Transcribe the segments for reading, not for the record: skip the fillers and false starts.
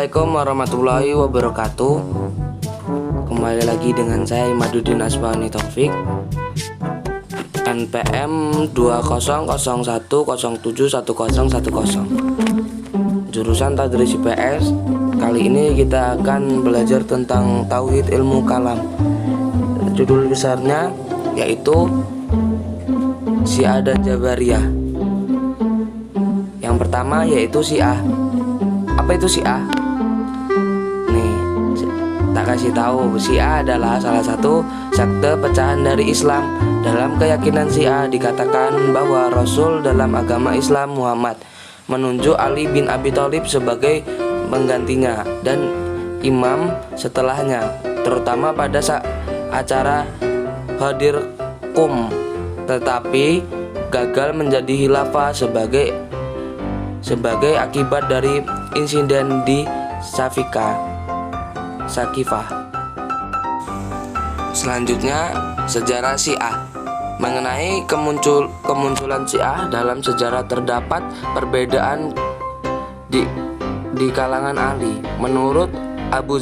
Assalamualaikum warahmatullahi wabarakatuh. Kembali lagi dengan saya Imaduddin Asbahani Taufik, NPM 2001071010, jurusan Tadris IPS. Kali ini kita akan belajar tentang Tauhid Ilmu Kalam. Judul besarnya yaitu Syiah dan Jabariyah. Yang pertama yaitu Syiah. Apa itu Syiah? Nih, tak kasih tahu. Syiah adalah salah satu sekte pecahan dari Islam. Dalam keyakinan Syiah dikatakan bahwa Rasul dalam agama Islam Muhammad menunjuk Ali bin Abi Thalib sebagai penggantinya dan imam setelahnya, terutama pada acara Hadir Qum, tetapi gagal menjadi khilafah sebagai akibat dari insiden di Sakifah. Selanjutnya, sejarah Syiah. Mengenai kemunculan Syiah dalam sejarah terdapat perbedaan di kalangan ahli. Menurut Abu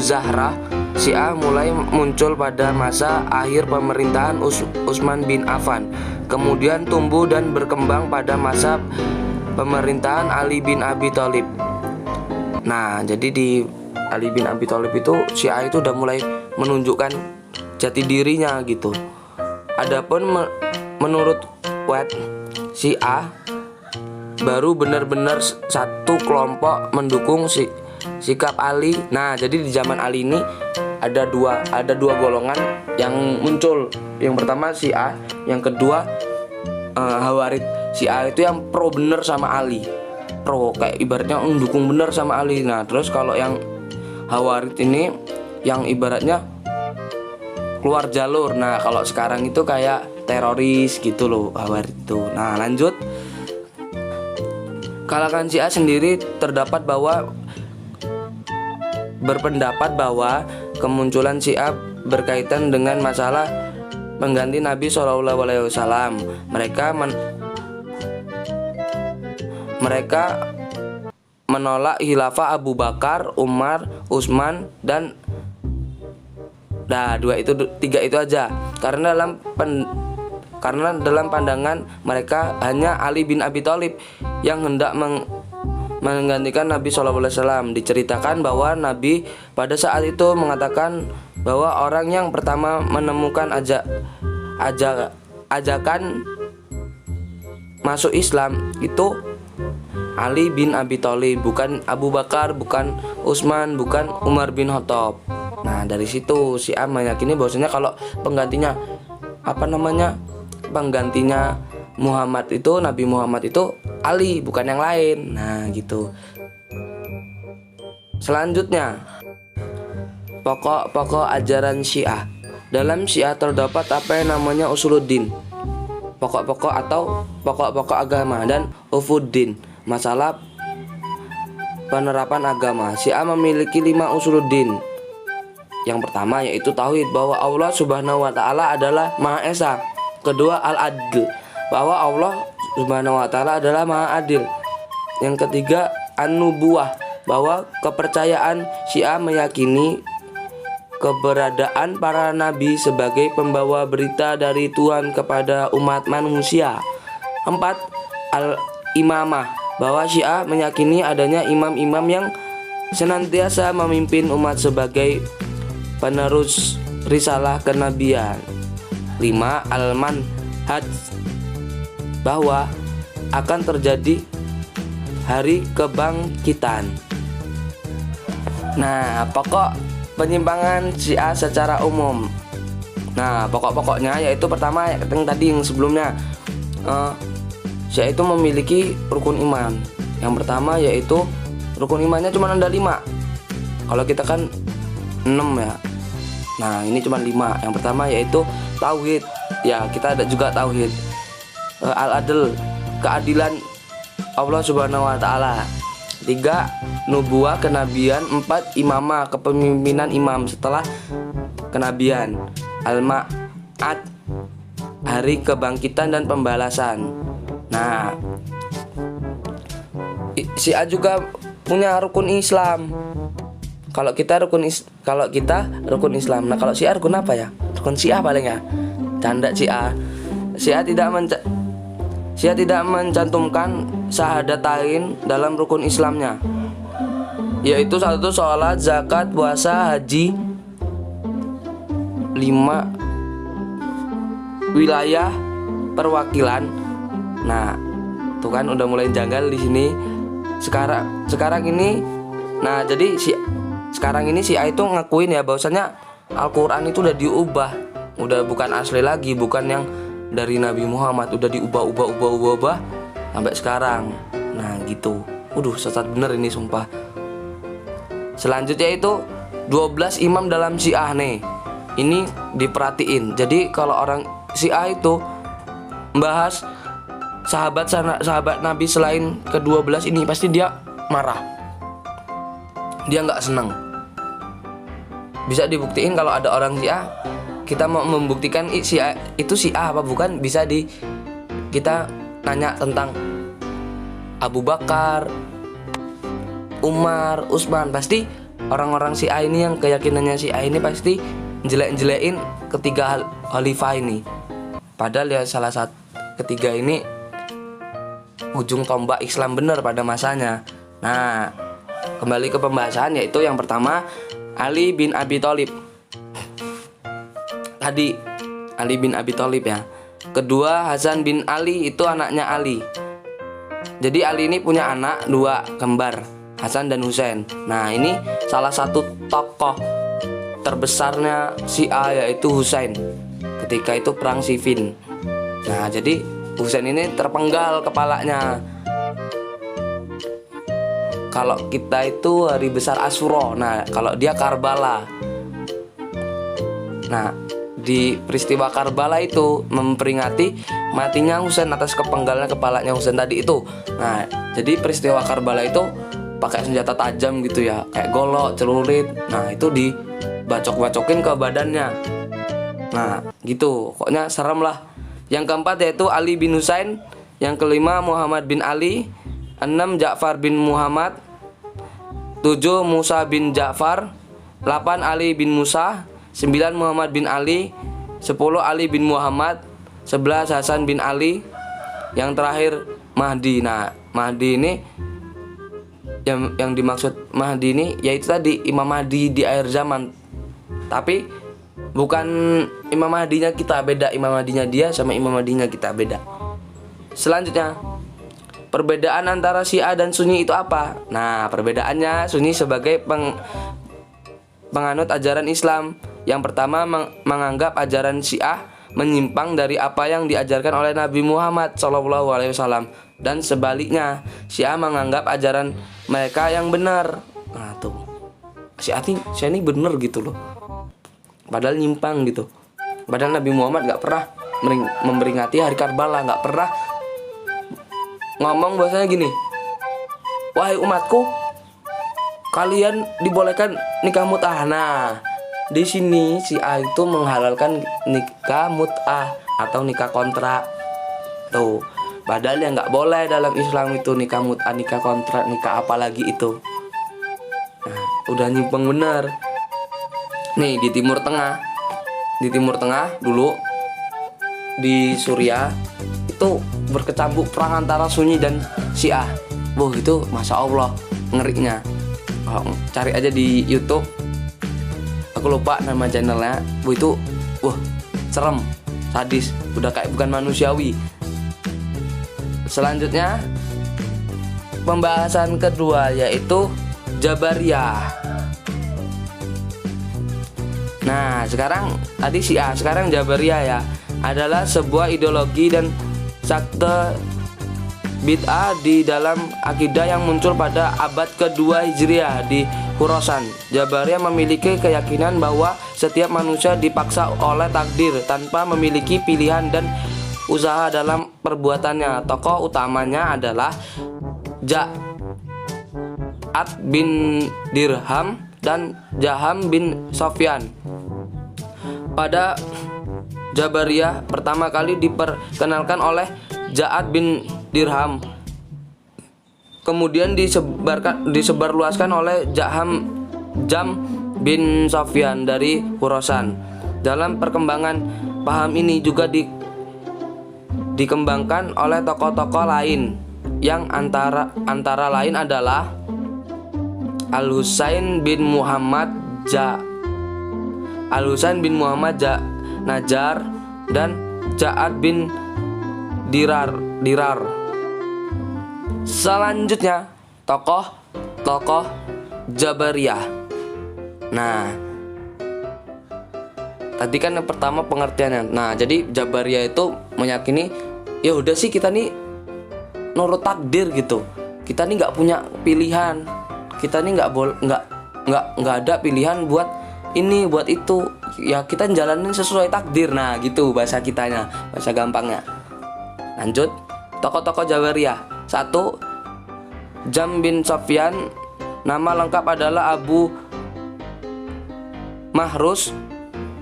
Zahra, Syiah mulai muncul pada masa akhir pemerintahan Utsman bin Affan, kemudian tumbuh dan berkembang pada masa pemerintahan Ali bin Abi Thalib. Nah, jadi di Ali bin Abi Thalib itu Syiah itu udah mulai menunjukkan jati dirinya gitu. Adapun menurut Wet, Syiah baru benar-benar satu kelompok mendukung sikap Ali. Nah, jadi di zaman Ali ini ada dua golongan yang muncul. Yang pertama Syiah, yang kedua Khawarij. Syiah itu yang pro bener sama Ali, pro kayak ibaratnya mendukung bener sama Ali. Nah, terus kalau yang Khawarij ini yang ibaratnya keluar jalur. Nah, kalau sekarang itu kayak teroris gitu loh Khawarij itu. Nah, lanjut. Kalangan Syiah sendiri berpendapat bahwa kemunculan Syiah berkaitan dengan masalah pengganti Nabi SAW. Mereka menolak khilafah Abu Bakar, Umar, Utsman dan tiga itu aja. Karena dalam pandangan mereka hanya Ali bin Abi Thalib yang hendak menggantikan Nabi SAW. Diceritakan bahwa Nabi pada saat itu mengatakan bahwa orang yang pertama menemukan ajakan masuk Islam itu Ali bin Abi Thalib, bukan Abu Bakar, bukan Utsman, bukan Umar bin Khattab. Nah, dari situ Syiah meyakini bahwasanya kalau penggantinya Muhammad itu, Nabi Muhammad itu Ali, bukan yang lain. Nah, gitu. Selanjutnya, pokok-pokok ajaran Syiah. Dalam Syiah terdapat apa yang namanya usuluddin, pokok-pokok atau pokok-pokok agama, dan ufuddin, masalah penerapan agama. Syiah memiliki 5 usuluddin. Yang pertama yaitu tauhid, bahwa Allah Subhanahu wa taala adalah Maha Esa. Kedua, al-adl, bahwa Allah Subhanahu wa taala adalah Maha Adil. Yang ketiga, an-nubuwah, bahwa kepercayaan Syiah meyakini keberadaan para nabi sebagai pembawa berita dari Tuhan kepada umat manusia. 4, al-imamah, bahwa Syiah meyakini adanya imam-imam yang senantiasa memimpin umat sebagai penerus risalah kenabian. 5, al-manhaj, bahwa akan terjadi hari kebangkitan. Nah, pokok penyimpangan Syiah secara umum. Nah, pokok-pokoknya yaitu pertama yang tadi yang sebelumnya, Syiah itu memiliki rukun iman. Yang pertama yaitu rukun imannya cuma ada 5. Kalau kita kan 6 ya. Nah, ini cuma 5. Yang pertama yaitu tauhid. Ya, kita ada juga tauhid. Al-adl, keadilan Allah Subhanahu wa taala. 3, nubuwah, kenabian. 4, imamah, kepemimpinan imam setelah kenabian. Al-ma'ad, hari kebangkitan dan pembalasan. Nah, Syiah juga punya rukun Islam. Kalau kita rukun Islam. Nah, kalau Syiah rukun apa ya? Rukun Syiah paling ya. Canda Syiah. Syiah tidak mencantumkan syahadatain dalam rukun Islamnya, yaitu satu sholat, zakat, puasa, haji, 5 wilayah perwakilan. Nah, tuh kan udah mulai janggal di sini. Sekarang ini, nah jadi sekarang ini Syiah itu ngakuin ya bahwasanya Al-Quran itu udah diubah, udah bukan asli lagi, bukan yang dari Nabi Muhammad, udah diubah sampai sekarang. Nah gitu. Sesat bener ini sumpah. Selanjutnya itu 12 imam dalam Syiah nih. Ini diperhatiin. Jadi kalau orang Syiah itu membahas sahabat Nabi selain ke-12 ini, pasti dia marah. Dia nggak senang. Bisa dibuktiin kalau ada orang Syiah, kita mau membuktikan Syiah itu Syiah apa bukan, bisa kita nanya tentang Abu Bakar, Umar, Utsman. Pasti orang-orang Syiah ini yang keyakinannya Syiah ini pasti jelek-jelekin ketiga khalifah ini. Padahal ya salah satu ketiga ini ujung tombak Islam bener pada masanya. Nah, kembali ke pembahasan, yaitu yang pertama Ali bin Abi Thalib. Tadi Ali bin Abi Thalib ya. Kedua Hasan bin Ali, itu anaknya Ali. Jadi Ali ini punya anak 2 kembar, Hasan dan Husain. Nah, ini salah satu tokoh terbesarnya Syiah, yaitu Husain, ketika itu perang Siffin. Nah, jadi Husain ini terpenggal kepalanya. Kalau kita itu hari besar Asyura, nah kalau dia Karbala. Nah, di peristiwa Karbala itu memperingati matinya Husain atas kepenggalnya kepalanya Husain tadi itu. Nah, jadi peristiwa Karbala itu pakai senjata tajam gitu ya, kayak golok, celurit. Nah, itu dibacok-bacokin ke badannya. Nah, gitu. Pokoknya serem lah. Yang keempat yaitu Ali bin Husain. Yang kelima Muhammad bin Ali. 6 Ja'far bin Muhammad. 7 Musa bin Ja'far. 8 Ali bin Musa. 9 Muhammad bin Ali. 10 Ali bin Muhammad. 11 Hasan bin Ali. Yang terakhir Mahdi. Nah, Mahdi ini yang dimaksud Mahdi ini yaitu tadi Imam Mahdi di akhir zaman. Tapi bukan Imam Mahdinya kita, beda. Imam Mahdinya dia sama Imam Mahdinya kita beda. Selanjutnya, perbedaan antara Syiah dan Sunni itu apa? Nah, perbedaannya, Sunni sebagai penganut ajaran Islam. Yang pertama, menganggap ajaran Syiah menyimpang dari apa yang diajarkan oleh Nabi Muhammad SAW. Dan sebaliknya, Syiah menganggap ajaran mereka yang benar. Nah tuh, Syiah ini benar gitu loh, padahal nyimpang gitu. Padahal Nabi Muhammad gak pernah memperingati hari Karbala, gak pernah ngomong bahasanya gini, wahai umatku, kalian dibolehkan nikah mut'ah. Nah, di sini Syiah itu menghalalkan nikah mut'ah atau nikah kontrak. Tuh, padahal yang nggak boleh dalam Islam itu nikah mut'ah, nikah kontrak, nikah apa lagi itu. Nah, udah nyimpang bener. Nih di Timur Tengah dulu di Suriah itu berkecamuk perang antara Sunni dan Syiah. Wah, itu masya Allah ngerinya. Kalau cari aja di YouTube, aku lupa nama channelnya. Itu serem, sadis, udah kayak bukan manusiawi. Selanjutnya pembahasan kedua yaitu Jabariyah. Nah, sekarang tadi Syiah, sekarang Jabariyah ya, adalah sebuah ideologi dan sekte bid'ah di dalam akidah yang muncul pada abad kedua Hijriah di Khurasan. Jabariyah memiliki keyakinan bahwa setiap manusia dipaksa oleh takdir tanpa memiliki pilihan dan usaha dalam perbuatannya. Tokoh utamanya adalah Ja'ad bin Dirham dan Jaham bin Sofyan. Pada Jabariyah pertama kali diperkenalkan oleh Ja'ad bin Dirham. kemudian disebarluaskan oleh Jam bin Sofyan dari Khurasan. Dalam perkembangan paham ini juga dikembangkan oleh tokoh-tokoh lain yang antara lain adalah Al-Husain bin Muhammad Najar dan Ja'ad bin Dirar. Selanjutnya tokoh Jabariyah. Nah, tadi kan yang pertama pengertiannya. Nah, jadi Jabariyah itu meyakini ya udah sih kita nih nurut takdir gitu. Kita nih nggak punya pilihan. Kita nih nggak ada pilihan buat ini buat itu. Ya kita jalanin sesuai takdir. Nah, gitu bahasa kitanya, bahasa gampangnya. Lanjut, tokoh-tokoh Jabariyah. 1. Jam bin Sofyan. Nama lengkap adalah Abu Mahrus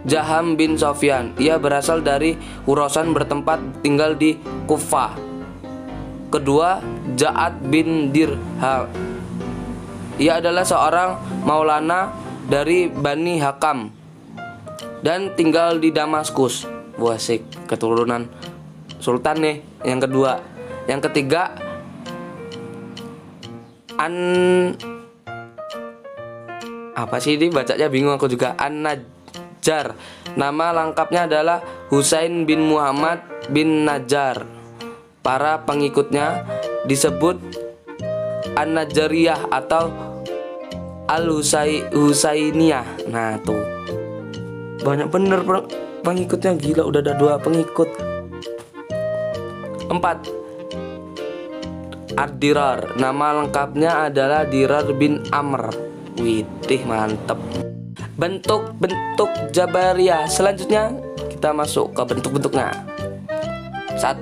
Jaham bin Sofyan. Ia berasal dari Khurasan, bertempat tinggal di Kufah. Kedua, Ja'ad bin Dirham. Ia adalah seorang maulana dari Bani Hakam dan tinggal di Damaskus. Wasik, keturunan sultan nih. Yang kedua. Yang ketiga, apa sih ini bacanya bingung aku juga. An-Najjar. Nama lengkapnya adalah Husain bin Muhammad bin Najjar. Para pengikutnya disebut An-Najjariyah atau Al-Husainiyah. Nah tuh, banyak bener pengikutnya, gila udah ada 2 pengikut. 4. Ad-Dirar. Nama lengkapnya adalah Dirar bin Amr. Widih, mantep. Bentuk-bentuk Jabariyah. Selanjutnya kita masuk ke bentuk-bentuknya. 1.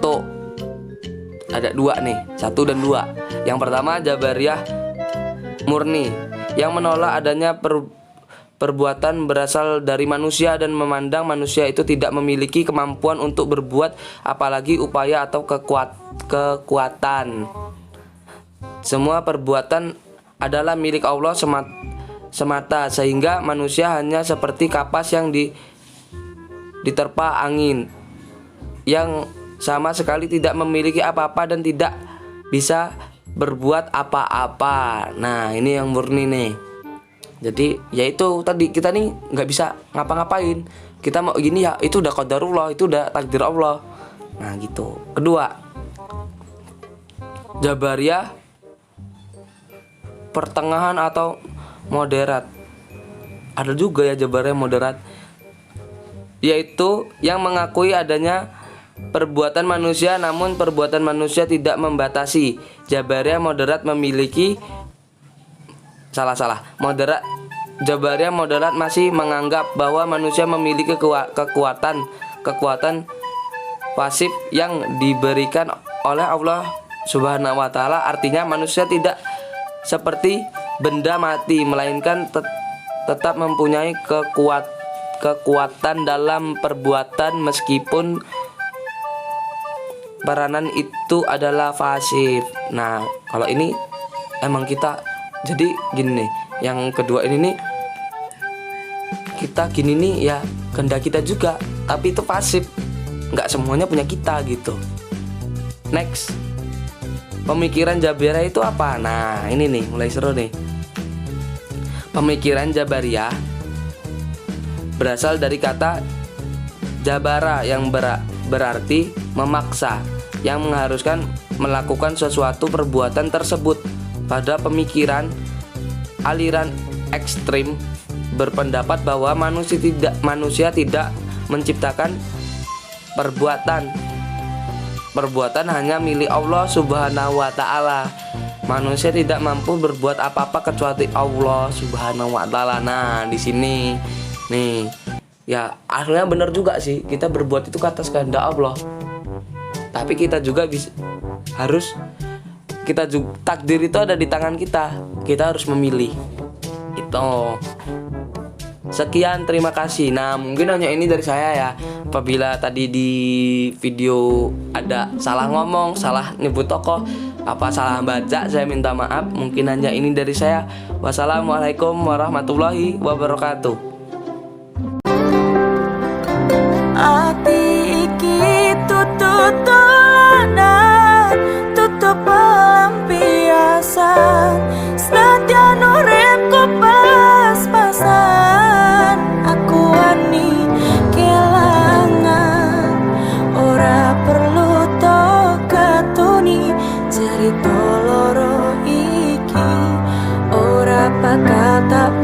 Ada 2 nih, 1 dan 2. Yang pertama Jabariyah murni, yang menolak adanya perbuatan berasal dari manusia dan memandang manusia itu tidak memiliki kemampuan untuk berbuat apalagi upaya atau kekuatan. Semua perbuatan adalah milik Allah semata, sehingga manusia hanya seperti kapas yang diterpa angin, yang sama sekali tidak memiliki apa-apa dan tidak bisa berbuat apa-apa. Nah, ini yang murni nih. Jadi yaitu tadi, kita nih nggak bisa ngapa-ngapain. Kita mau gini ya itu udah qadarullah, itu udah takdir Allah. Nah gitu. Kedua, Jabariyah pertengahan atau moderat. Ada juga ya Jabariyah moderat, yaitu yang mengakui adanya perbuatan manusia namun perbuatan manusia tidak membatasi. Jabariyah moderat memiliki Jabariyah moderat masih menganggap bahwa manusia memiliki kekuatan pasif yang diberikan oleh Allah Subhanahu wa taala. Artinya manusia tidak seperti benda mati, melainkan tetap mempunyai kekuatan dalam perbuatan meskipun peranan itu adalah pasif. Nah, kalau ini emang kita jadi gini nih. Yang kedua ini nih, kita gini nih ya kehendak kita juga, tapi itu pasif, nggak semuanya punya kita gitu. Next, pemikiran Jabariyah itu apa? Nah ini nih mulai seru nih. Pemikiran Jabariyah berasal dari kata jabara yang berarti memaksa, yang mengharuskan melakukan sesuatu perbuatan tersebut. Pada pemikiran aliran ekstrim berpendapat bahwa manusia tidak menciptakan perbuatan hanya milik Allah Subhanahu wa taala. Manusia tidak mampu berbuat apa-apa kecuali Allah Subhanahu wa taala. Nah, di sini nih ya akhirnya benar juga sih, kita berbuat itu ke atas kehendak Allah. Tapi kita juga takdir itu ada di tangan kita. Kita harus memilih. Itu. Sekian, terima kasih. Nah, mungkin hanya ini dari saya ya. Apabila tadi di video ada salah ngomong, salah nyebut tokoh, Apa salah baca, saya minta maaf. Mungkin hanya ini dari saya. Wassalamualaikum warahmatullahi wabarakatuh. Ati iki tutut tulanan, tutup pelampiasan, senadyan uripku pas-pasan. Aku wani kelangan, ora perlu to katuni, cerita loro iki ora bakal tak